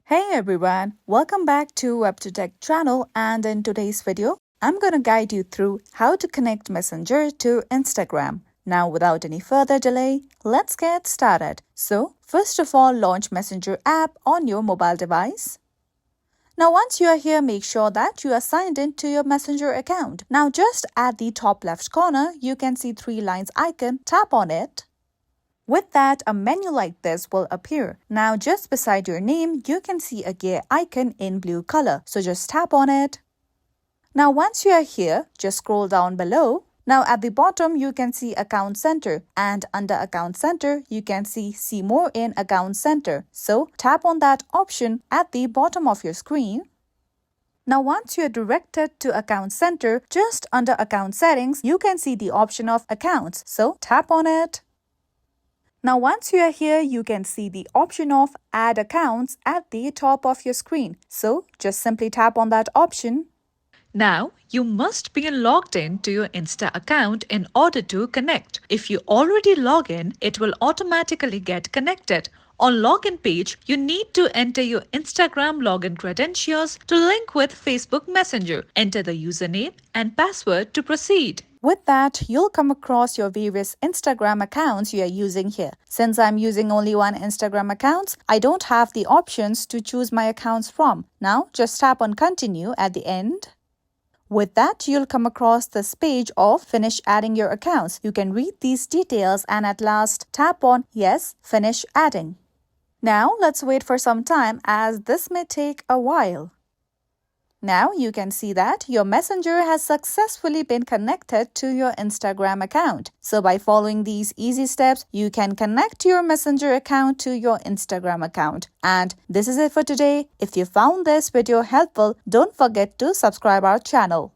Hey everyone, welcome back to WebToTech channel, and in today's video, I'm going to guide you through how to connect Messenger to Instagram. Now without any further delay, let's get started. So first of all, launch Messenger app on your mobile device. Now once you are here, make sure that you are signed in to your Messenger account. Now just at the top left corner, you can see three lines icon, tap on it. With that, a menu like this will appear. Now just beside your name, you can see a gear icon in blue color. So just tap on it. Now once you are here, just scroll down below. Now at the bottom, you can see Account Center, and under Account Center, you can see More in Account Center. So tap on that option at the bottom of your screen. Now once you are directed to Account Center, just under Account Settings, you can see the option of Accounts. So tap on it. Now once you are here, you can see the option of Add Accounts at the top of your screen. So just simply tap on that option. Now, you must be logged in to your Insta account in order to connect. If you already log in, it will automatically get connected. On login page, you need to enter your Instagram login credentials to link with Facebook Messenger. Enter the username and password to proceed. With that, you'll come across your various Instagram accounts you are using here. Since I'm using only one Instagram account, I don't have the options to choose my accounts from. Now, just tap on Continue at the end. With that, you'll come across this page of Finish adding your accounts. You can read these details and at last tap on Yes, finish adding. Now, let's wait for some time as this may take a while. Now you can see that your Messenger has successfully been connected to your Instagram account. So by following these easy steps, you can connect your Messenger account to your Instagram account. And this is it for today. If you found this video helpful, don't forget to subscribe our channel.